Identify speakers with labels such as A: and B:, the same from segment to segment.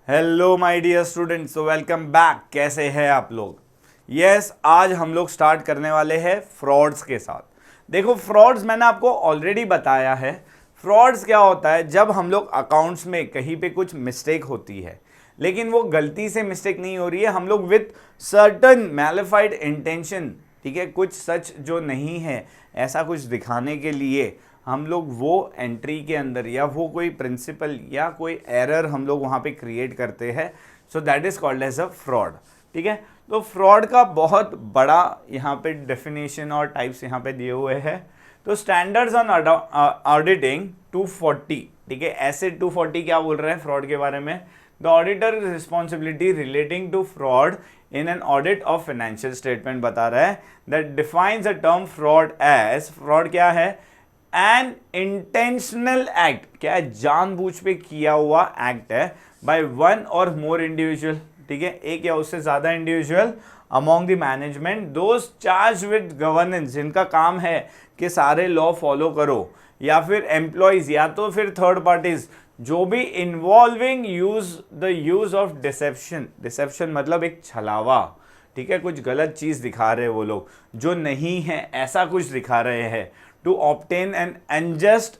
A: Hello my dear students, welcome back. कैसे हैं आप लोग? यस, आज हम लोग स्टार्ट करने वाले हैं फ्रॉड्स के साथ। देखो, फ्रॉड्स मैंने आपको ऑलरेडी बताया है। फ्रॉड्स क्या होता है? जब हम लोग अकाउंट्स में कहीं पे कुछ मिस्टेक होती है, लेकिन वो गलती से मिस्टेक नहीं हो रही है, हम लोग विथ सर्टन मैलिफाइड इंटेंशन, ठीक है, कुछ सच जो नहीं है ऐसा कुछ दिखाने के लिए हम लोग वो एंट्री के अंदर या वो कोई प्रिंसिपल या कोई एरर हम लोग वहाँ पे क्रिएट करते हैं। So that is called as a fraud. ठीक है, तो फ्रॉड का बहुत बड़ा यहाँ पे डेफिनेशन और टाइप्स यहाँ पे दिए हुए हैं। तो स्टैंडर्ड्स ऑन ऑडिटिंग 240, ठीक है, ऐसे 240 क्या बोल रहे हैं फ्रॉड के बारे में? The auditor responsibility relating to fraud in an audit of financial statement बता रहा है that defines the term fraud as, fraud क्या है? एन इंटेंशनल एक्ट, क्या है? जानबूझ पे किया हुआ एक्ट है बाय वन और मोर इंडिविजुअल, ठीक है, एक या उससे ज्यादा individual among the management those charge with governance, जिनका काम है कि सारे लॉ फॉलो करो, या फिर एम्प्लॉइज या तो फिर थर्ड पार्टीज जो भी involving the use of deception. Deception मतलब एक छलावा, ठीक है, कुछ गलत चीज दिखा रहे हैं वो लोग, जो नहीं है ऐसा कुछ दिखा रहे हैं। To obtain an unjust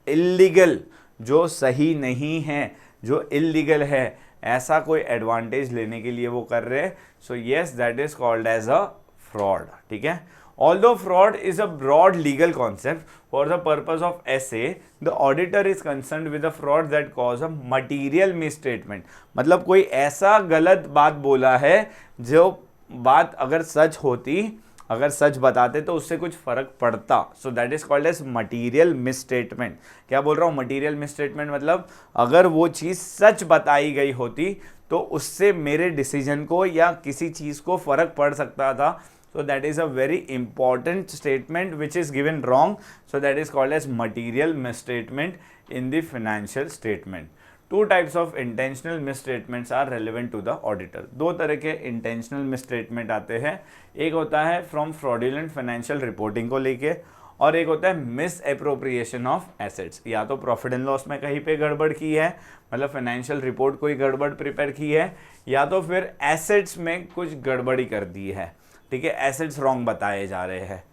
A: illegal, जो सही नहीं है, जो इलीगल है, ऐसा कोई एडवांटेज लेने के लिए वो कर रहे हैं। So yes, that is called as a fraud. ठीक है, although fraud is a broad legal concept for the purpose of SA, the auditor is concerned with a fraud that cause a material misstatement. मतलब कोई ऐसा गलत बात बोला है जो बात अगर सच होती, अगर सच बताते तो उससे कुछ फर्क पड़ता। So that is called as material misstatement. क्या बोल रहा हूँ? मटीरियल मिसस्टेटमेंट मतलब अगर वो चीज़ सच बताई गई होती तो उससे मेरे डिसीजन को या किसी चीज़ को फर्क पड़ सकता था। So that is a very important statement which is given wrong. So that is called as material misstatement in the financial statement. Two types of intentional misstatements are relevant to the auditor. दो तरह के intentional misstatement आते हैं। एक होता है from fraudulent financial reporting को लेके, और एक होता है मिस एप्रोप्रिएशन ऑफ एसेट्स। या तो प्रॉफिट एंड लॉस में कहीं पे गड़बड़ की है, मतलब फाइनेंशियल रिपोर्ट कोई गड़बड़ प्रिपेयर की है, या तो फिर एसेट्स में कुछ गड़बड़ी कर दी है, ठीक है, एसेट्स रॉन्ग बताए जा रहे हैं।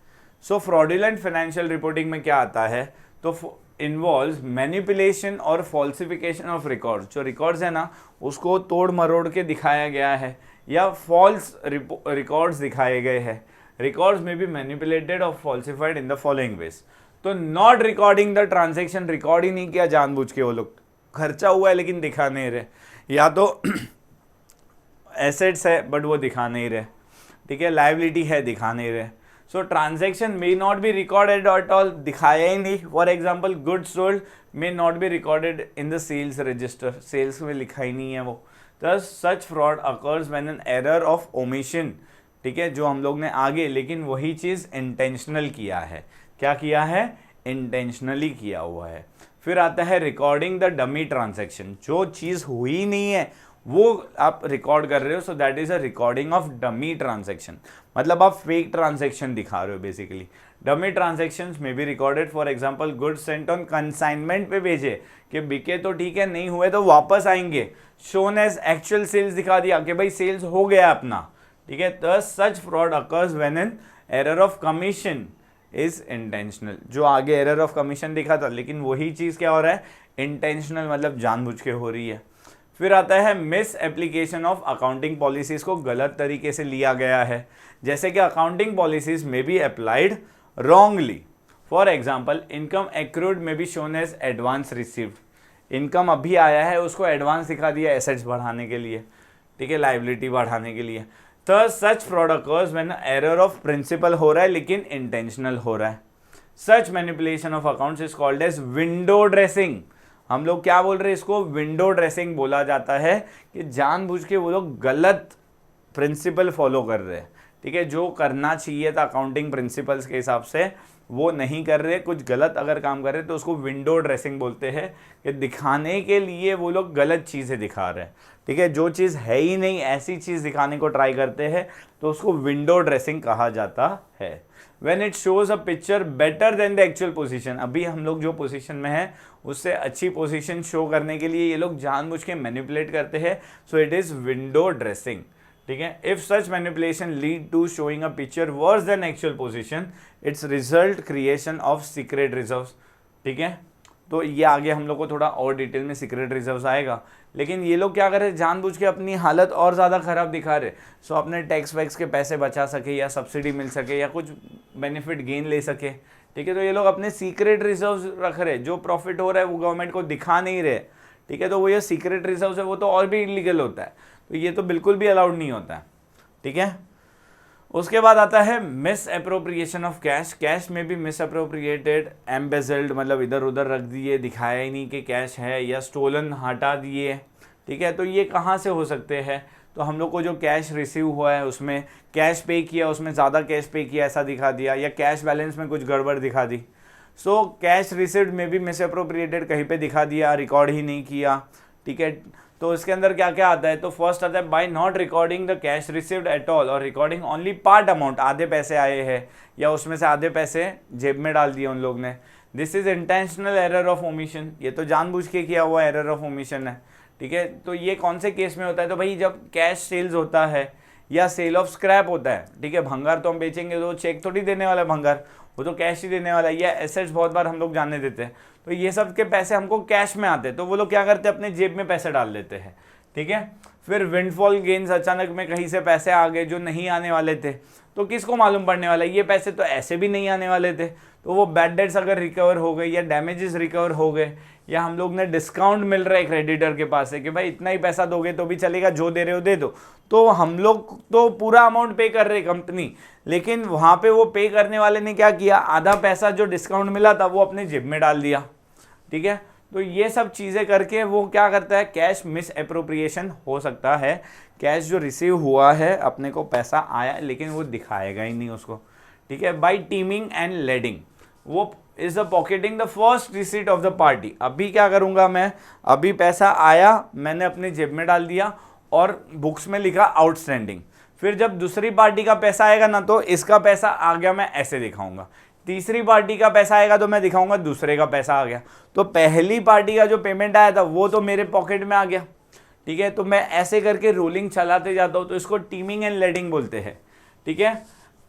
A: सो फ्रॉडुलेंट फाइनेंशियल रिपोर्टिंग में क्या आता है? तो इन्वॉल्व मैनिपुलेशन और फॉल्सिफिकेशन ऑफ रिकॉर्ड्स। जो रिकॉर्ड्स है ना, उसको तोड़ मरोड़ के दिखाया गया है या फॉल्स रिकॉर्ड्स दिखाए गए हैं। रिकॉर्ड्स में भी मैनिपुलेटेड और falsified in the following ways. तो not recording the transaction, record ही नहीं किया जानबूझ के, वो लोग खर्चा हुआ है लेकिन दिखा नहीं रहे, या तो एसेट्स है बट वो दिखा नहीं रहे, ठीक है, लायबिलिटी है दिखा नहीं रहे। So transaction may not be recorded at all, दिखाया ही नहीं। For example goods sold may not be recorded in the sales register, sales में लिखा ही नहीं है वो। Thus such fraud occurs when an error of omission, ठीक है, जो हम लोग ने आगे, लेकिन वही चीज़ इंटेंशनल किया है। क्या किया है? इंटेंशनली किया हुआ है। फिर आता है रिकॉर्डिंग द डमी ट्रांजेक्शन, जो चीज़ हुई नहीं है वो आप रिकॉर्ड कर रहे हो। सो that is a recording of dummy transaction, मतलब आप फेक ट्रांजेक्शन दिखा रहे हो बेसिकली। डमी ट्रांजेक्शन में भी recorded, for example goods Saint on consignment पे भेजे कि बिके तो ठीक है, नहीं हुए तो वापस आएंगे। शोन एज एक्चुअल सेल्स दिखा दिया कि भाई सेल्स हो गया अपना, ठीक है। तो such fraud occurs when an error of commission is intentional. जो आगे एरर ऑफ कमीशन दिखा था, लेकिन वही चीज़ क्या हो रहा है? इंटेंशनल, मतलब जानबूझ के हो रही है। फिर आता है misapplication of accounting policies को गलत तरीके से लिया गया है, जैसे कि अकाउंटिंग पॉलिसीज में be applied wrongly. For example income accrued में be shown as advance received. Income अभी आया है, उसको एडवांस दिखा दिया एसेट्स बढ़ाने के लिए, ठीक है, लाइबिलिटी बढ़ाने के लिए। तो such fraud occurs when error of principle हो रहा है लेकिन इंटेंशनल हो रहा है। Such manipulation of accounts is called as window dressing. हम लोग क्या बोल रहे हैं? इसको विंडो ड्रेसिंग बोला जाता है, कि जानबूझ के वो लोग गलत प्रिंसिपल फॉलो कर रहे हैं, ठीक है, जो करना चाहिए था अकाउंटिंग प्रिंसिपल्स के हिसाब से वो नहीं कर रहे, कुछ गलत अगर काम कर रहे तो उसको विंडो ड्रेसिंग बोलते हैं, कि दिखाने के लिए वो लोग गलत चीज़ें दिखा रहे हैं, ठीक है, जो चीज़ है ही नहीं ऐसी चीज़ दिखाने को ट्राई करते हैं, तो उसको विंडो ड्रेसिंग कहा जाता है। When it shows a picture better than the actual position. अभी हम लोग जो पोजीशन में है उससे अच्छी पोजीशन शो करने के लिए ये लोग जानबूझ के मैनिपुलेट करते हैं, so it is window dressing. ठीक है, if such manipulation lead to showing a picture worse than actual position, it's result creation of secret reserves. ठीक है, तो ये आगे हम लोग को थोड़ा और डिटेल में सीक्रेट रिजर्व्स आएगा, लेकिन ये लोग क्या कर रहे हैं, जानबूझ के अपनी हालत और ज़्यादा खराब दिखा रहे, सो अपने टैक्स वैक्स के पैसे बचा सके या सब्सिडी मिल सके या कुछ बेनिफिट गेन ले सके। ठीक है, तो ये लोग अपने सीक्रेट रिजर्व्स रख रहे, जो प्रॉफिट हो रहा है वो गवर्नमेंट को दिखा नहीं रहे। ठीक है, तो वो ये सीक्रेट रिजर्व्स है वो तो और भी इलीगल होता है, तो ये तो बिल्कुल भी अलाउड नहीं होता है। ठीक है, उसके बाद आता है miss appropriation of cash. Cash में भी मिस अप्रोप्रिएटेड, एम्बेजल्ड, मतलब इधर उधर रख दिए, दिखाया ही नहीं कि कैश है, या स्टोलन, हटा दिए। ठीक है, तो ये कहाँ से हो सकते हैं, तो हम लोग को जो कैश रिसीव हुआ है उसमें कैश पे किया, उसमें ज़्यादा कैश पे किया ऐसा दिखा दिया, या कैश बैलेंस में कुछ गड़बड़ दिखा दी। सो कैश रिसीव्ड में भी मिस अप्रोप्रिएटेड कहीं पे दिखा दिया, रिकॉर्ड ही नहीं किया। ठीक है, तो इसके अंदर क्या क्या आता है, तो फर्स्ट आता है by not recording the cash received at all और रिकॉर्डिंग ओनली पार्ट अमाउंट, आधे पैसे आए हैं या उसमें से आधे पैसे जेब में डाल दिए उन लोग ने। This is intentional error of omission, ये तो जानबूझ के किया हुआ एरर ऑफ ओमिशन है। ठीक है, तो ये कौन से केस में होता है, तो भाई जब कैश सेल्स होता है या सेल ऑफ स्क्रैप होता है। ठीक है, भंगार तो हम बेचेंगे तो चेक थोड़ी देने वाला है भंगार, वो तो कैश ही देने वाला है, या एसेट्स बहुत बार हम लोग जानने देते हैं, तो ये सब के पैसे हमको कैश में आते हैं, तो वो लोग क्या करते हैं, अपने जेब में पैसे डाल देते हैं। ठीक है, फिर विंडफॉल गेन्स, अचानक में कहीं से पैसे आ गए जो नहीं आने वाले थे, तो किसको मालूम पड़ने वाला है, ये पैसे तो ऐसे भी नहीं आने वाले थे, तो वो बैड डेट्स अगर रिकवर हो गए या डैमेजेस रिकवर हो गए, या हम लोग ने डिस्काउंट मिल रहा है क्रेडिटर के पास से कि भाई इतना ही पैसा दोगे तो भी चलेगा, जो दे रहे हो दे दो, तो हम लोग तो पूरा अमाउंट पे कर रहे कंपनी, लेकिन वहाँ पे वो पे करने वाले ने क्या किया, आधा पैसा जो डिस्काउंट मिला था वो अपने जेब में डाल दिया। ठीक है, तो ये सब चीज़ें करके वो क्या करता है, कैश मिस अप्रोप्रिएशन हो सकता है। कैश जो रिसीव हुआ है, अपने को पैसा आया लेकिन वो दिखाएगा ही नहीं उसको। ठीक है, बाई टीमिंग एंड लेडिंग, वो is the pocketing the first receipt of the party. अभी क्या करूंगा मैं, अभी पैसा आया मैंने अपने जेब में डाल दिया और बुक्स में लिखा आउटस्टैंडिंग, फिर जब दूसरी पार्टी का पैसा आएगा ना तो इसका पैसा आ गया मैं ऐसे दिखाऊंगा, तीसरी पार्टी का पैसा आएगा तो मैं दिखाऊंगा दूसरे का पैसा आ गया, तो पहली पार्टी का जो पेमेंट आया था वो तो मेरे पॉकेट में आ गया। ठीक है, तो मैं ऐसे करके रोलिंग चलाते जाता हूँ, तो इसको टीमिंग एंड लेडिंग बोलते हैं। ठीक है,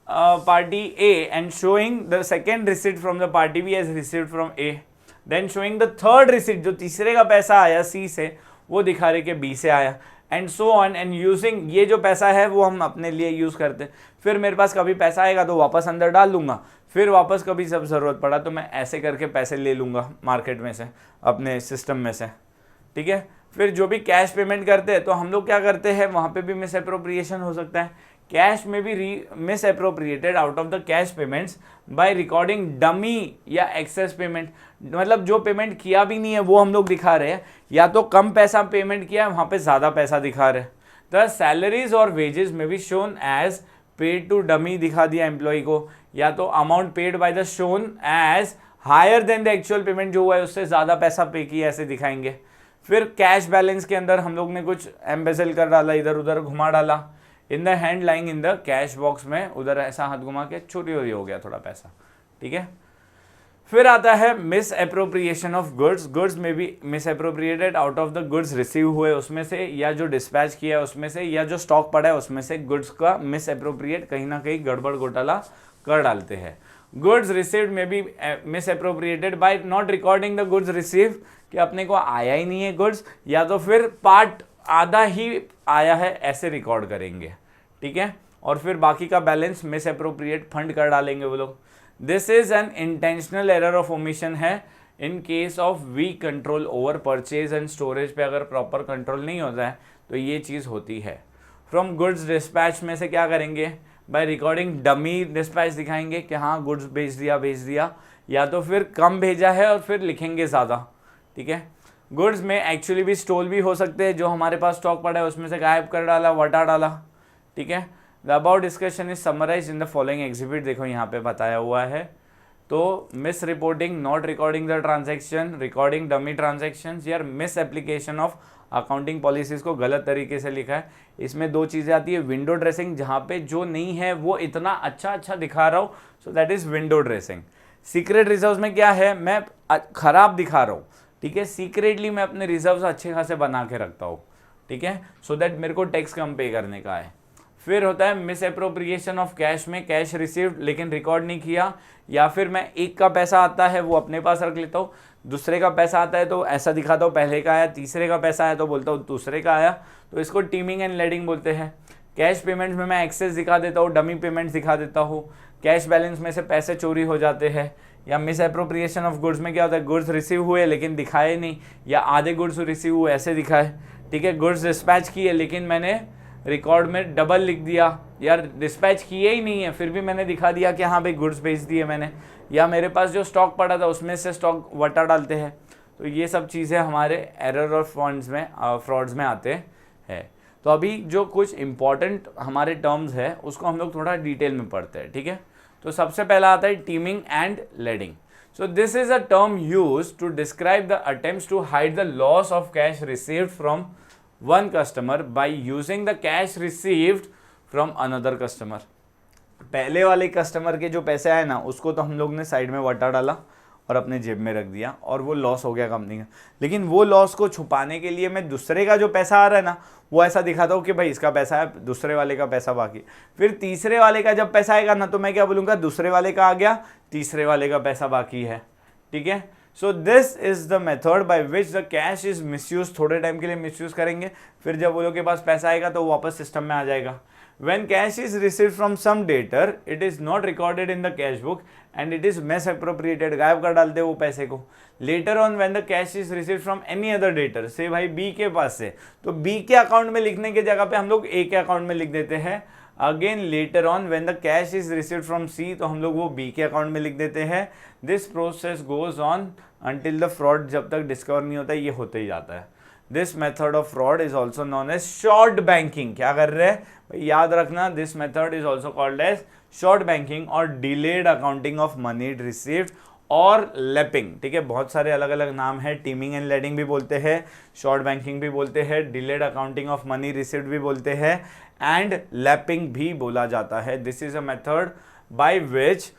A: party A and showing the second receipt from the party B as received from A, then showing the third receipt, जो तीसरे का पैसा आया सी से वो दिखा रहे कि बी से आया, and so on, and using, ये जो पैसा है वो हम अपने लिए यूज़ करते हैं, फिर मेरे पास कभी पैसा आएगा तो वापस अंदर डाल दूंगा, फिर वापस कभी सब ज़रूरत पड़ा तो मैं ऐसे करके पैसे ले लूँगा मार्केट में से, अपने सिस्टम में से। ठीक है, फिर जो भी कैश पेमेंट करते हैं तो हम लोग क्या करते हैं, वहाँ पे भी मिस अप्रोप्रिएशन हो सकता है। कैश में भी miss appropriated out of the cash payments by recording dummy या एक्सेस पेमेंट, मतलब जो पेमेंट किया भी नहीं है वो हम लोग दिखा रहे हैं, या तो कम पैसा पेमेंट किया है वहाँ पे ज़्यादा पैसा दिखा रहे हैं। द सैलरीज और वेजेस में भी shown as paid to dummy दिखा दिया एम्प्लॉय को, या तो amount paid by the shown as higher than the actual payment, जो हुआ है उससे ज़्यादा पैसा पे किया ऐसे दिखाएंगे। फिर कैश बैलेंस के अंदर हम लोग ने कुछ एम्बेजल कर डाला, इधर उधर घुमा डाला, in the hand lying in the cash box में उधर ऐसा हाथ घुमा के चोरी वोरी हो गया थोड़ा पैसा। ठीक है, फिर आता है miss appropriation of goods. Goods में भी miss appropriated out of the goods receive हुए उसमें से, या जो डिस्पैच किया है उसमें से, या जो स्टॉक पड़ा है उसमें से गुड्स का मिस अप्रोप्रिएट कहीं ना कहीं गड़बड़ घोटाला कर डालते हैं। गुड्स रिसीव्ड में भी misappropriated by not recording the goods receive, कि अपने को आया ही नहीं है गुड्स, या तो फिर पार्ट आधा ही आया है ऐसे रिकॉर्ड करेंगे। ठीक है, और फिर बाकी का बैलेंस मिस अप्रोप्रिएट फंड कर डालेंगे वो लोग। This is an intentional error of omission है in case of weak control over purchase and storage पे अगर प्रॉपर कंट्रोल नहीं होता है तो ये चीज़ होती है। फ्रॉम गुड्स डिस्पैच में से क्या करेंगे, बाय रिकॉर्डिंग डमी डिस्पैच दिखाएंगे कि हाँ गुड्स भेज दिया, या तो फिर कम भेजा है और फिर लिखेंगे ज़्यादा। ठीक है, गुड्स में एक्चुअली भी स्टोल भी हो सकते हैं, जो हमारे पास स्टॉक पड़ा है उसमें से गायब कर डाला, वटा डाला। ठीक है, the about discussion is summarise in the following exhibit, देखो यहाँ पे बताया हुआ है। तो misreporting, not recording the transaction, recording dummy transactions या misapplication of accounting policies को गलत तरीके से लिखा है। इसमें दो चीज़ें आती है, विंडो ड्रेसिंग, जहाँ पे जो नहीं है वो इतना अच्छा दिखा रहा हूँ, so that is window dressing. Secret reserves में क्या है, मैं खराब दिखा रहा हूँ, ठीक है, सीक्रेटली मैं अपने रिजर्व्स अच्छे खासे बना के रखता हूँ, ठीक है, सो दैट मेरे को टैक्स कम पे करने का है। फिर होता है मिस एप्रोप्रिएशन ऑफ कैश में कैश रिसीव्ड लेकिन रिकॉर्ड नहीं किया, या फिर मैं एक का पैसा आता है वो अपने पास रख लेता हूँ, दूसरे का पैसा आता है तो ऐसा दिखाता हूँ पहले का आया, तीसरे का पैसा आया तो बोलता हूँ दूसरे का आया, तो इसको टीमिंग एंड लेडिंग बोलते हैं। कैश पेमेंट्स में मैं एक्सेस दिखा देता हूँ, डमी पेमेंट्स दिखा देता हूँ, कैश बैलेंस में से पैसे चोरी हो जाते हैं। या मिस एप्रोप्रिएशन ऑफ गुड्स में क्या होता है, गुड्स रिसीव हुए लेकिन दिखाए नहीं, या आधे गुड्स रिसीव हुए ऐसे दिखाए, ठीक है, गुड्स डिस्पैच किए लेकिन मैंने रिकॉर्ड में डबल लिख दिया, यार डिस्पैच किए ही नहीं है फिर भी मैंने दिखा दिया कि हाँ भाई गुड्स भेज दिए मैंने, या मेरे पास जो स्टॉक पड़ा था उसमें से स्टॉक वटा डालते हैं। तो ये सब चीज़ें हमारे एरर और फ्रॉड्स में आते हैं। तो अभी जो कुछ इंपॉर्टेंट हमारे टर्म्स है उसको हम लोग थोड़ा डिटेल में पढ़ते हैं, ठीक है। तो सबसे पहला आता है teeming and lading. So this is a term use to describe the attempts to hide the loss of cash received from one customer by using the cash received from another customer. पहले वाले customer के जो पैसे आए ना उसको तो हम लोग ने साइड में वटा डाला और अपने जेब में रख दिया और वो लॉस हो गया कंपनी का, लेकिन वो लॉस को छुपाने के लिए मैं दूसरे का जो पैसा आ रहा है ना वो ऐसा दिखाता हूँ कि भाई इसका पैसा है, दूसरे वाले का पैसा बाकी। फिर तीसरे वाले का जब पैसा आएगा ना तो मैं क्या बोलूँगा, दूसरे वाले का आ गया, तीसरे वाले का पैसा बाकी है, ठीक है। सो this is the method by which the cash is misuse. थोड़े टाइम के लिए मिसयूज करेंगे, फिर जब वो लोग के पास पैसा आएगा तो वापस सिस्टम में आ जाएगा। When cash is received from some debtor, it is not recorded in the cash book and it is misappropriated, गायब कर डालते वो पैसे को। Later on when the cash is received from any other debtor, से भाई B के पास से, तो B के अकाउंट में लिखने के जगह पे हम लोग A के अकाउंट में लिख देते हैं। Again later on when the cash is received from C, तो हम लोग वो B के अकाउंट में लिख देते हैं। This process goes on until the fraud, जब तक डिस्कवर नहीं होता ये होते ही जाता है। This method of fraud is also known as short banking. क्या कर रहे हैं याद रखना, this method is also called as short banking और delayed accounting of money received और लैपिंग, ठीक है। बहुत सारे अलग अलग नाम है, टीमिंग एंड लेडिंग भी बोलते हैं, शॉर्ट बैंकिंग भी बोलते हैं, delayed accounting of money received भी बोलते हैं एंड लैपिंग भी बोला जाता है। This is a method by which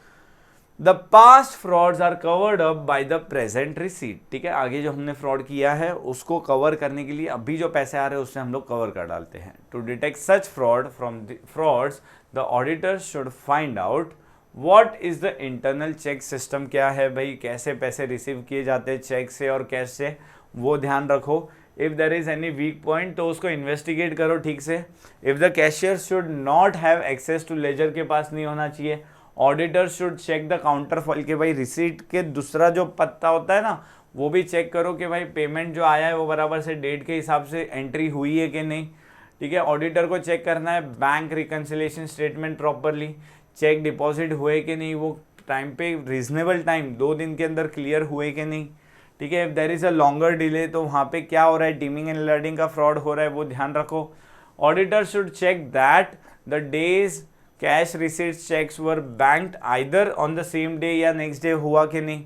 A: the past frauds are covered up by the present receipt, ठीक है। आगे जो हमने फ्रॉड किया है उसको कवर करने के लिए अभी जो पैसे आ रहे हैं उससे हम लोग कवर कर डालते हैं। To detect such fraud from frauds the auditor should find out what is the internal check system. क्या है भाई, कैसे पैसे रिसीव किए जाते हैं चेक से और कैश से, वो ध्यान रखो। If there is any weak point तो उसको इन्वेस्टिगेट करो ठीक से। If the cashier should not have access to ledger, के पास नहीं होना चाहिए। Auditor should check the counterfoil, के भाई रिसीट के दूसरा जो पत्ता होता है ना वो भी चेक करो कि भाई पेमेंट जो आया है वो बराबर से डेट के हिसाब से एंट्री हुई है कि नहीं, ठीक है। ऑडिटर को चेक करना है bank reconciliation statement properly, check deposit हुए कि नहीं, वो टाइम पे रीजनेबल टाइम 2 दिन के अंदर क्लियर हुए कि नहीं, ठीक है। If there is a longer delay तो वहाँ पे क्या हो रहा है, टीमिंग एंड लर्निंग का फ्रॉड हो रहा है, वो ध्यान रखो। Auditor should check that the days cash receipts cheques were banked either on the same day या नेक्स्ट डे हुआ कि नहीं,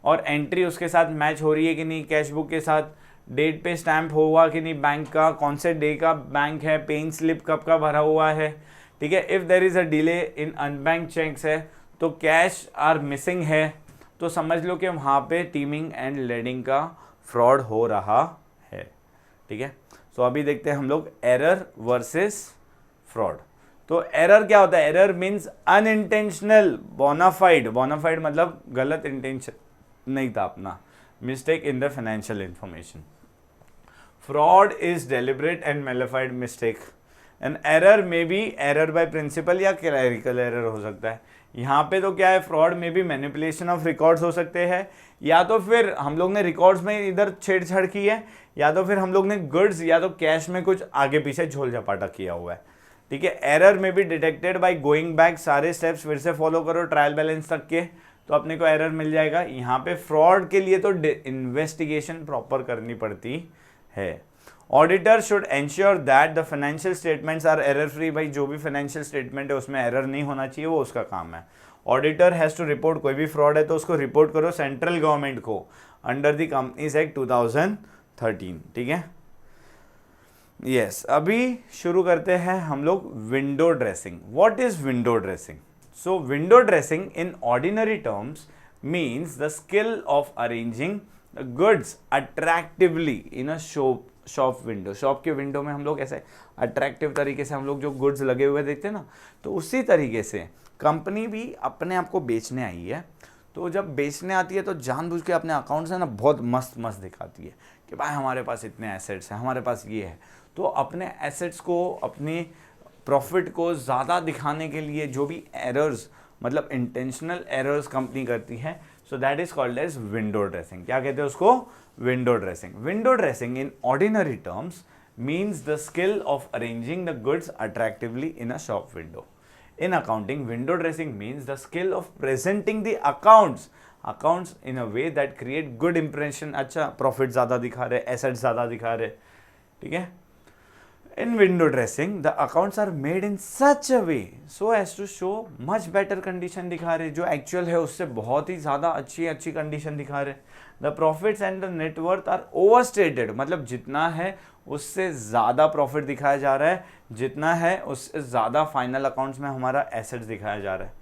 A: और एंट्री उसके साथ मैच हो रही है कि नहीं, कैश बुक के साथ डेट पे स्टैम्प हुआ कि नहीं बैंक का, कौन से डे का बैंक है, पेइंग स्लिप कब का भरा हुआ है, ठीक है। If there is a delay in unbank cheques है तो कैश आर मिसिंग है, तो समझ लो कि वहाँ पे टीमिंग एंड लेडिंग का फ्रॉड हो रहा है, ठीक है। सो अभी देखते हैं हम लोग एरर वर्सेस फ्रॉड। तो एरर क्या होता है, error means unintentional, bona fide, bona fide मतलब गलत इंटेंशन नहीं था अपना, mistake in the financial information. Fraud is deliberate and mala fide mistake. An error में भी एरर बाय प्रिंसिपल या क्लरिकल एरर हो सकता है। यहाँ पे तो क्या है, फ्रॉड में भी मैनिपुलेशन ऑफ रिकॉर्ड्स हो सकते हैं, या तो फिर हम लोग ने रिकॉर्ड्स में इधर छेड़छाड़ की है, या तो फिर हम लोग ने गुड्स या तो कैश में कुछ आगे पीछे झोल झपाटा किया हुआ है, ठीक है। एरर में भी डिटेक्टेड बाय गोइंग बैक, सारे स्टेप्स फिर से फॉलो करो ट्रायल बैलेंस तक के, तो अपने को एरर मिल जाएगा। यहाँ पे फ्रॉड के लिए तो इन्वेस्टिगेशन प्रॉपर करनी पड़ती है। Auditor should ensure that the financial statements are error free, भाई जो भी फाइनेंशियल स्टेटमेंट है उसमें एरर नहीं होना चाहिए, वो उसका काम है। ऑडिटर हैज़ टू रिपोर्ट, कोई भी फ्रॉड है तो उसको रिपोर्ट करो सेंट्रल गवर्नमेंट को अंडर द कंपनीज एक्ट 2013, ठीक है। यस, अभी शुरू करते हैं हम लोग window dressing. What is window dressing? So window dressing in ordinary terms means the skill of arranging goods attractively in a shop window. Shop के विंडो में हम लोग ऐसे अट्रैक्टिव तरीके से हम लोग जो गुड्स लगे हुए देखते हैं ना, तो उसी तरीके से कंपनी भी अपने आप को बेचने आई है। तो जब बेचने आती है तो जानबूझ के अपने अकाउंट से ना बहुत मस्त मस्त दिखाती है कि भाई हमारे पास इतने एसेट्स हैं, हमारे पास ये है। तो अपने एसेट्स को, अपनी प्रॉफिट को ज़्यादा दिखाने के लिए जो भी एरर्स, मतलब इंटेंशनल एरर्स कंपनी करती है, so that is called as window dressing. क्या कहते हैं उसको? Window dressing. Window dressing in ordinary terms means the skill of arranging the goods attractively in a shop window. In accounting, window dressing means the skill of presenting the accounts in a way that create good impression। अच्छा, profit ज़्यादा दिखा रहे, assets ज़्यादा दिखा रहे, ठीक है। In window dressing, the accounts are made in such a way so as to show much better condition दिखा रहे, जो एक्चुअल है उससे बहुत ही ज़्यादा अच्छी कंडीशन दिखा रहे। The profits and the net worth are overstated, मतलब जितना है उससे ज़्यादा प्रॉफिट दिखाया जा रहा है, जितना है उससे ज़्यादा फाइनल अकाउंट्स में हमारा एसेट्स दिखाया जा रहा है।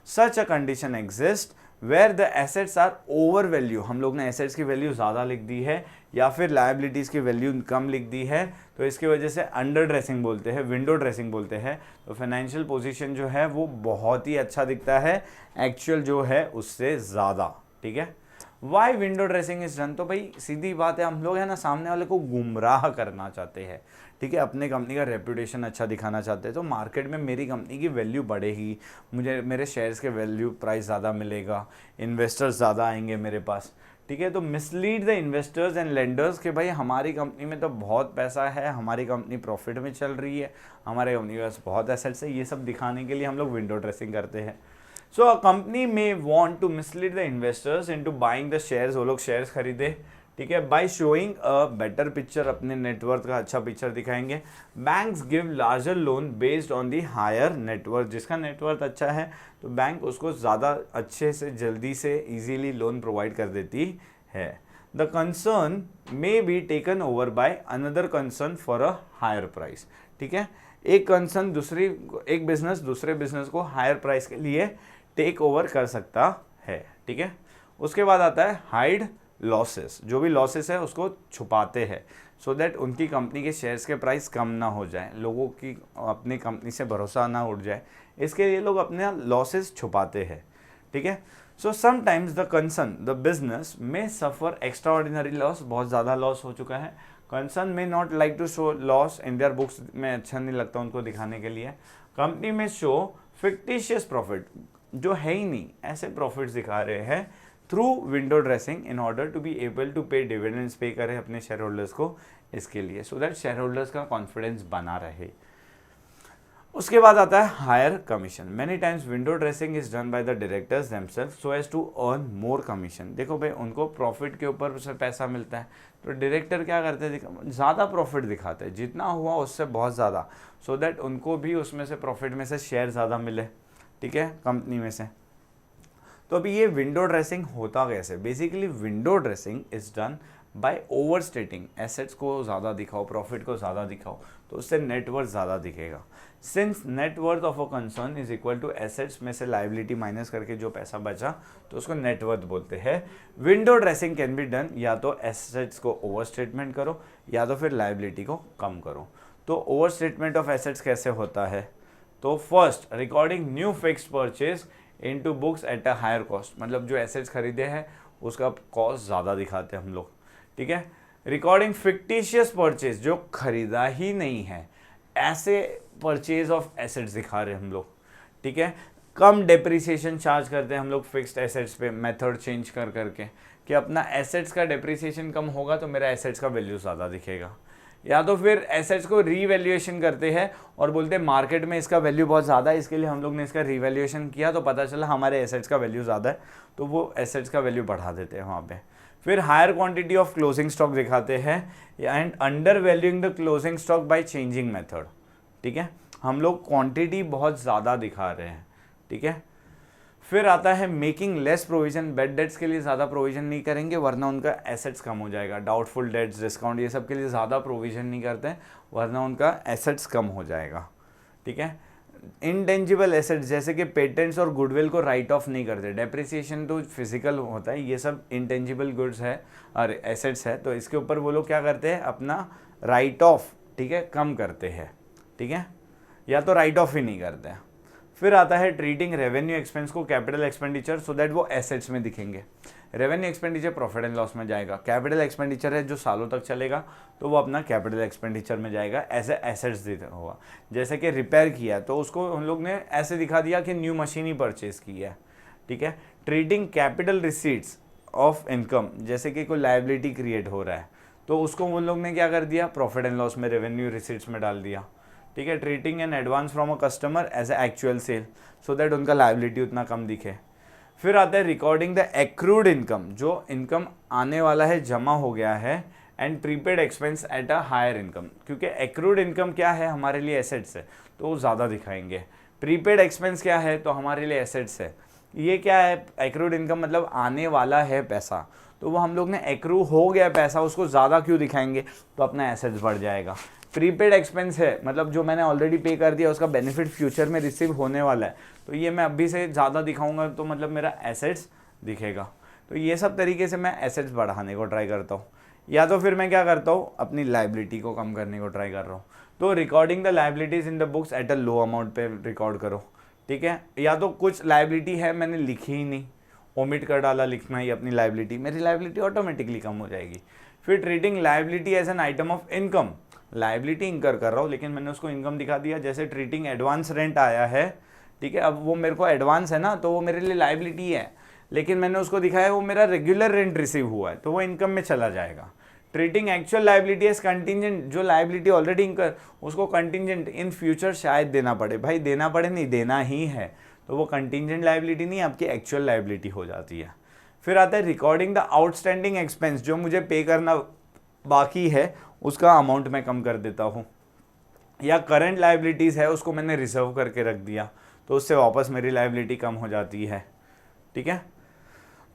A: Such a condition exist where the assets are over value, हम लोग ने एसेट्स की वैल्यू ज़्यादा लिख दी है या फिर लायबिलिटीज़ की वैल्यू कम लिख दी है, तो इसकी वजह से अंडर ड्रेसिंग बोलते हैं, विंडो ड्रेसिंग बोलते हैं। तो फाइनेंशियल पोजीशन जो है वो बहुत ही अच्छा दिखता है एक्चुअल जो है उससे ज़्यादा, ठीक है। Why window dressing is done? तो भाई सीधी बात है, हम लोग है ना सामने वाले को गुमराह करना चाहते हैं, ठीक है, अपने कंपनी का रेपुटेशन अच्छा दिखाना चाहते हैं। तो मार्केट में मेरी कंपनी की वैल्यू बढ़ेगी, मुझे मेरे शेयर्स के वैल्यू प्राइस ज़्यादा मिलेगा, इन्वेस्टर्स ज़्यादा आएंगे मेरे पास, ठीक है। तो mislead the investors and lenders कि भाई हमारी कंपनी में तो बहुत पैसा है, हमारी कंपनी प्रॉफिट में चल रही है, हमारे कंपनी के पास बहुत एसेट्स है, ये सब दिखाने के लिए हम लोग विंडो ड्रेसिंग करते हैं। So a company may want to mislead the investors into buying the shares, वो लोग शेयर्स खरीदे, ठीक है, by showing a better picture, अपने नेटवर्थ का अच्छा पिक्चर दिखाएंगे। Banks give larger loan based on the higher net worth, जिसका नेटवर्थ अच्छा है तो बैंक उसको ज़्यादा अच्छे से जल्दी से इजीली लोन प्रोवाइड कर देती है। The concern may be taken over by another concern for a higher price, ठीक है, एक कंसर्न एक बिजनेस दूसरे बिजनेस को हायर प्राइस के लिए टेक ओवर कर सकता है, ठीक है। उसके बाद आता है हाइड लॉसेस, जो भी लॉसेस है उसको छुपाते हैं सो दैट उनकी कंपनी के शेयर्स के प्राइस कम ना हो जाए, लोगों की अपनी कंपनी से भरोसा ना उठ जाए, इसके लिए लोग अपने लॉसेस छुपाते हैं, ठीक है। So sometimes the concern the business में सफ़र एक्स्ट्रा ऑर्डिनरी लॉस, बहुत ज़्यादा लॉस हो चुका है, concern may not like to show loss in their books, में अच्छा नहीं लगता उनको दिखाने के लिए। कंपनी में शो फिक्टिशियस प्रॉफिट, जो है ही नहीं ऐसे प्रॉफिट्स दिखा रहे हैं through window dressing in order to be able to pay dividends, pay करें अपने शेयर होल्डर्स को इसके लिए, सो दैट शेयर होल्डर्स का कॉन्फिडेंस बना रहे। उसके बाद आता है higher commission. Many times window dressing is done by the directors themselves so as to earn more commission. देखो भाई उनको प्रॉफिट के ऊपर से पैसा मिलता है, तो डायरेक्टर क्या करते हैं, ज़्यादा प्रॉफिट दिखाते हैं, जितना हुआ उससे बहुत ज़्यादा, सो दैट उनको भी उसमें से प्रॉफिट में से शेयर ज़्यादा मिले, ठीक है, कंपनी में से। तो अभी ये विंडो ड्रेसिंग होता कैसे? Basically window dressing is done bye over स्टेटिंग, assets को ज़्यादा दिखाओ, प्रॉफिट को ज़्यादा दिखाओ, तो उससे नेटवर्थ ज़्यादा दिखेगा। Since net worth of a concern is equal to assets में से लाइबिलिटी माइनस करके जो पैसा बचा तो उसको नेटवर्थ बोलते हैं। Window dressing can be done, या तो एसेट्स को ओवर स्टेटमेंट करो या तो फिर लाइबिलिटी को कम करो। तो ओवर स्टेटमेंट ऑफ एसेट्स कैसे होता है? तो first recording new fixed purchase into books at a higher cost, मतलब जो एसेट्स खरीदे हैं उसका कॉस्ट ज़्यादा दिखाते हैं हम लोग, ठीक है। रिकॉर्डिंग फिक्टिशियस परचेज, जो खरीदा ही नहीं है ऐसे परचेज ऑफ एसेट्स दिखा रहे हैं हम लोग, ठीक है। कम डेप्रिसिएशन चार्ज करते हैं हम लोग फिक्स्ड एसेट्स पे, मेथड चेंज कर करके कि अपना एसेट्स का डेप्रिसिएशन कम होगा तो मेरा एसेट्स का वैल्यू ज़्यादा दिखेगा। या तो फिर एसेट्स को रीवैल्यूएशन करते हैं और बोलते हैं मार्केट में इसका वैल्यू बहुत ज़्यादा है, इसके लिए हम लोग ने इसका रीवैल्यूएशन किया तो पता चला हमारे एसेट्स का वैल्यू ज़्यादा है, तो वो एसेट्स का वैल्यू बढ़ा देते हैं वहाँ पे। फिर higher quantity of closing stock दिखाते हैं and undervaluing the closing stock by changing method, ठीक है। हम लोग क्वांटिटी बहुत ज़्यादा दिखा रहे हैं, ठीक है। फिर आता है making less provision, bad debts के लिए ज़्यादा प्रोविजन नहीं करेंगे वरना उनका एसेट्स कम हो जाएगा। डाउटफुल डेट्स, डिस्काउंट, ये सब के लिए ज़्यादा प्रोविजन नहीं करते हैं वरना उनका एसेट्स कम हो जाएगा, ठीक है। इंटेंजिबल एसेट्स जैसे कि पेटेंट्स और गुडविल को राइट ऑफ नहीं करते। डेप्रिसिएशन तो फिजिकल होता है, ये सब इंटेंजिबल गुड्स है और एसेट्स है, तो इसके ऊपर वो लोग क्या करते हैं, अपना राइट ऑफ, ठीक है, कम करते हैं, ठीक है, या तो राइट ऑफ ही नहीं करते हैं। फिर आता है ट्रीटिंग रेवेन्यू एक्सपेंस को कैपिटल एक्सपेंडिचर सो दैट वो एसेट्स में दिखेंगे। Revenue expenditure profit and loss में जाएगा, कैपिटल एक्सपेंडिचर है जो सालों तक चलेगा तो वो अपना कैपिटल एक्सपेंडिचर में जाएगा, ऐसे एसेट्स होगा। जैसे कि रिपेयर किया तो उसको हम लोग ने ऐसे दिखा दिया कि न्यू मशीन ही परचेज की है, ठीक है। Treating capital receipts of income, जैसे कि कोई लायबिलिटी क्रिएट हो रहा है तो उसको उन लोग ने क्या कर दिया, प्रॉफिट एंड लॉस में रेवेन्यू रिसीट्स में डाल दिया, ठीक है। Treating an advance from a customer as a actual sale so that उनका लायबिलिटी उतना कम दिखे। फिर आता है रिकॉर्डिंग द एक्रूड इनकम, जो इनकम आने वाला है, जमा हो गया है, and prepaid expense at a higher income, क्योंकि एक्रूड इनकम क्या है, हमारे लिए एसेट्स है तो वो ज़्यादा दिखाएंगे। प्रीपेड एक्सपेंस क्या है, तो हमारे लिए एसेट्स है। ये क्या है, एक्रूड इनकम मतलब आने वाला है पैसा, तो वो हम लोग ने एक्रू हो गया पैसा, उसको ज़्यादा क्यों दिखाएंगे, तो अपना एसेट्स बढ़ जाएगा। प्रीपेड एक्सपेंस है मतलब जो मैंने ऑलरेडी पे कर दिया उसका बेनिफिट फ्यूचर में रिसीव होने वाला है, तो ये मैं अभी से ज़्यादा दिखाऊंगा तो मतलब मेरा एसेट्स दिखेगा। तो ये सब तरीके से मैं एसेट्स बढ़ाने को ट्राई करता हूँ, या तो फिर मैं क्या करता हूँ, अपनी लायबिलिटी को कम करने को ट्राई कर रहा हूँ। तो recording the liabilities in the books at a low amount पे रिकॉर्ड करो, ठीक है। या तो कुछ लायबिलिटी है मैंने लिखी ही नहीं, ओमिट कर डाला लिखना ही अपनी लायबिलिटी, मेरी लायबिलिटी ऑटोमेटिकली कम हो जाएगी। फिर treating liability as an item of income, liability incur कर रहा हूँ लेकिन मैंने उसको इनकम दिखा दिया। जैसे ट्रीटिंग एडवांस रेंट आया है, ठीक है, अब वो मेरे को एडवांस है ना तो वो मेरे लिए लायबिलिटी है, लेकिन मैंने उसको दिखाया वो मेरा रेगुलर रेंट रिसीव हुआ है तो वो इनकम में चला जाएगा। Treating actual liability as contingent, जो लायबिलिटी ऑलरेडी इंकर उसको कंटिजेंट इन फ्यूचर शायद देना पड़े, भाई देना पड़े नहीं, देना ही है, तो वो कंटिजेंट लायबिलिटी नहीं आपकी एक्चुअल लायबिलिटी हो जाती है। फिर आता है रिकॉर्डिंग द आउटस्टैंडिंग एक्सपेंस, जो मुझे पे करना बाकी है उसका अमाउंट मैं कम कर देता हूँ, या करंट लायबिलिटीज़ है उसको मैंने रिजर्व करके रख दिया तो उससे वापस मेरी लायबिलिटी कम हो जाती है, ठीक है।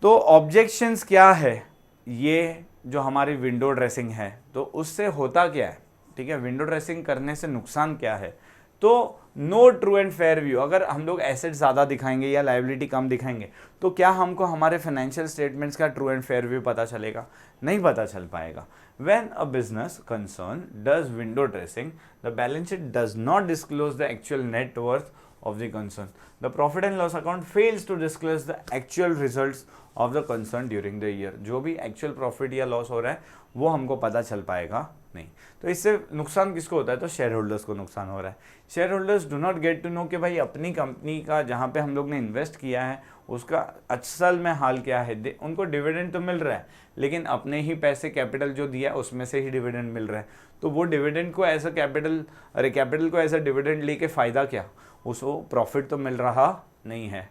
A: तो ऑब्जेक्शंस क्या है, ये जो हमारी विंडो ड्रेसिंग है तो उससे होता क्या है, ठीक है, विंडो ड्रेसिंग करने से नुकसान क्या है। तो no true and fair view, अगर हम लोग एसेट ज़्यादा दिखाएंगे या लायबिलिटी कम दिखाएंगे तो क्या हमको हमारे फाइनेंशियल स्टेटमेंट्स का ट्रू एंड फेयर व्यू पता चलेगा, नहीं पता चल पाएगा। When a business concern does window dressing, the balance sheet does not disclose the actual net worth of the concern. The profit and loss account fails to disclose the actual results of the concern during the year. जो भी actual profit या loss हो रहा है वो हमको पता चल पाएगा नहीं। तो इससे नुकसान किसको होता है, तो शेयर होल्डर्स को नुकसान हो रहा है। Shareholders do not get to know कि भाई अपनी कंपनी का जहाँ पे हम लोग ने इन्वेस्ट किया है उसका असल में हाल क्या है। उनको डिविडेंड तो मिल रहा है लेकिन अपने ही पैसे कैपिटल जो दिया है उसमें से ही डिविडेंड मिल रहा है, तो वो डिविडेंड को एज अ कैपिटल को एज अ डिविडेंड लेके फ़ायदा क्या, उसको प्रॉफिट तो मिल रहा नहीं है।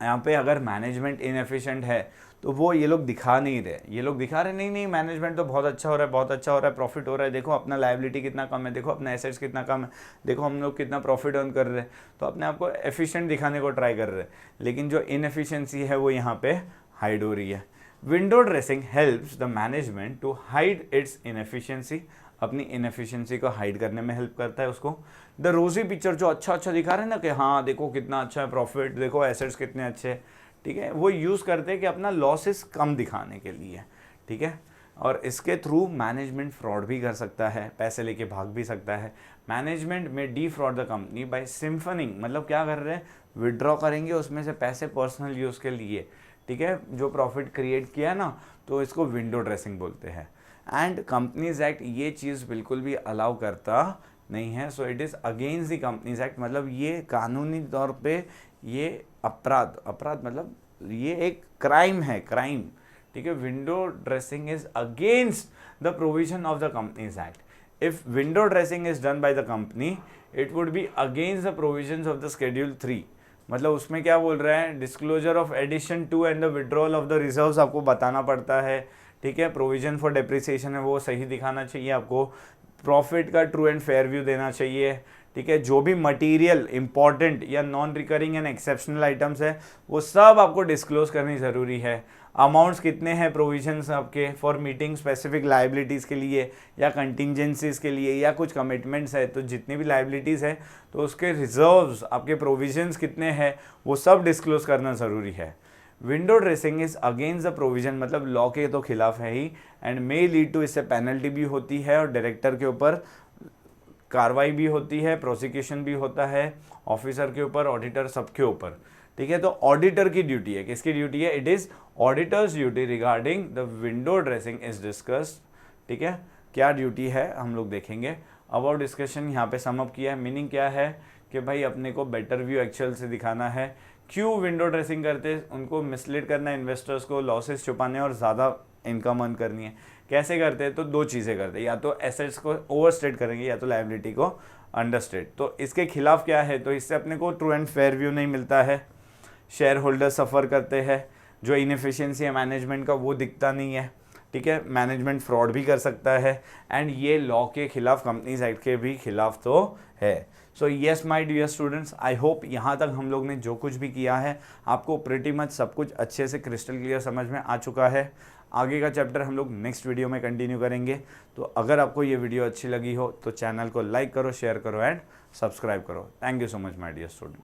A: यहाँ पे अगर मैनेजमेंट इनएफिशिएंट है तो वो ये लोग दिखा नहीं रहे, ये लोग दिखा रहे नहीं मैनेजमेंट तो बहुत अच्छा हो रहा है, बहुत अच्छा हो रहा है, प्रॉफिट हो रहा है, देखो अपना लायबिलिटी कितना कम है, देखो अपना एसेट्स कितना कम है, देखो हम लोग कितना प्रॉफिट अर्न कर रहे हैं, तो अपने आप को एफिशिएंट दिखाने को ट्राई कर रहे हैं, लेकिन जो इनएफिशिएंसी है वो यहाँ पे हाइड हो रही है। Window dressing helps the management to hide its inefficiency, अपनी इनएफिशिएंसी को हाइड करने में हेल्प करता है उसको। द रोजी पिक्चर, जो अच्छा दिखा रहे हैं ना कि हाँ देखो कितना अच्छा है प्रॉफिट, देखो एसेट्स कितने अच्छे हैं, ठीक है, वो यूज़ करते हैं कि अपना लॉसेस कम दिखाने के लिए, ठीक है। और इसके थ्रू मैनेजमेंट फ्रॉड भी कर सकता है, पैसे लेके भाग भी सकता है। मैनेजमेंट में defraud the company by siphoning, मतलब क्या कर रहे हैं, विड्रॉ करेंगे उसमें से पैसे पर्सनल यूज़ के लिए, ठीक है, जो प्रॉफिट क्रिएट किया ना, तो इसको विंडो ड्रेसिंग बोलते हैं। एंड कंपनीज एक्ट ये चीज़ बिल्कुल भी अलाउ करता नहीं है, so it is against the Companies act, मतलब ये कानूनी तौर पे ये अपराध मतलब ये एक क्राइम है, क्राइम, ठीक है। Window dressing is against the provision of the Companies Act. If window dressing is done by the company it would be against the provisions of the schedule 3, मतलब उसमें क्या बोल रहा है, disclosure of addition to and the withdrawal of the reserves आपको बताना पड़ता है, ठीक है। प्रोविजन फॉर डेप्रिसिएशन है वो सही दिखाना चाहिए आपको, प्रॉफिट का ट्रू एंड फेयर व्यू देना चाहिए, ठीक है। जो भी मटेरियल इंपॉर्टेंट या non recurring and exceptional items है वो सब आपको डिस्क्लोज करनी ज़रूरी है। अमाउंट्स कितने हैं प्रोविजंस आपके फॉर मीटिंग स्पेसिफिक लाइबिलिटीज़ के लिए या कंटिजेंसीज के लिए या कुछ कमिटमेंट्स है, तो जितनी भी लाइबिलिटीज़ है तो उसके रिजर्व्स आपके प्रोविजंस कितने हैं वो सब डिस्क्लोज करना ज़रूरी है। Window dressing is against the provision, मतलब लॉ के तो खिलाफ है ही, एंड मे लीड टू, इससे पेनल्टी भी होती है और डायरेक्टर के ऊपर कार्रवाई भी होती है, प्रोसिक्यूशन भी होता है, ऑफिसर के ऊपर, ऑडिटर, सबके ऊपर, ठीक है। तो ऑडिटर की ड्यूटी है, किसकी ड्यूटी है? It is auditors duty regarding the window dressing is discussed, ठीक है। क्या ड्यूटी है हम लोग देखेंगे। अबाउट डिस्कशन यहाँ पे समअप किया है। मीनिंग क्या है कि भाई अपने को बेटर व्यू एक्चुअल से दिखाना है। क्यों विंडो ड्रेसिंग करते हैं? उनको मिसलीड करना है, इन्वेस्टर्स को लॉसेस छुपाने और ज़्यादा इनकम अर्न करनी है। कैसे करते हैं? तो दो चीज़ें करते हैं, या तो एसेट्स को ओवरस्टेट करेंगे या तो लायबिलिटी को अंडरस्टेट। तो इसके खिलाफ क्या है? तो इससे अपने को ट्रू एंड फेयर व्यू नहीं मिलता है, शेयर होल्डर सफ़र करते हैं, जो इनएफिशिएंसी है मैनेजमेंट का वो दिखता नहीं है, ठीक है। मैनेजमेंट फ्रॉड भी कर सकता है एंड ये लॉ के खिलाफ, कंपनीज एक्ट के भी खिलाफ तो है। So yes my dear students, I hope यहाँ तक हम लोग ने जो कुछ भी किया है आपको प्रिटी मच सब कुछ अच्छे से क्रिस्टल क्लियर समझ में आ चुका है। आगे का चैप्टर हम लोग नेक्स्ट वीडियो में कंटिन्यू करेंगे। तो अगर आपको ये वीडियो अच्छी लगी हो तो चैनल को लाइक करो, शेयर करो एंड सब्सक्राइब करो। Thank you so much my dear student.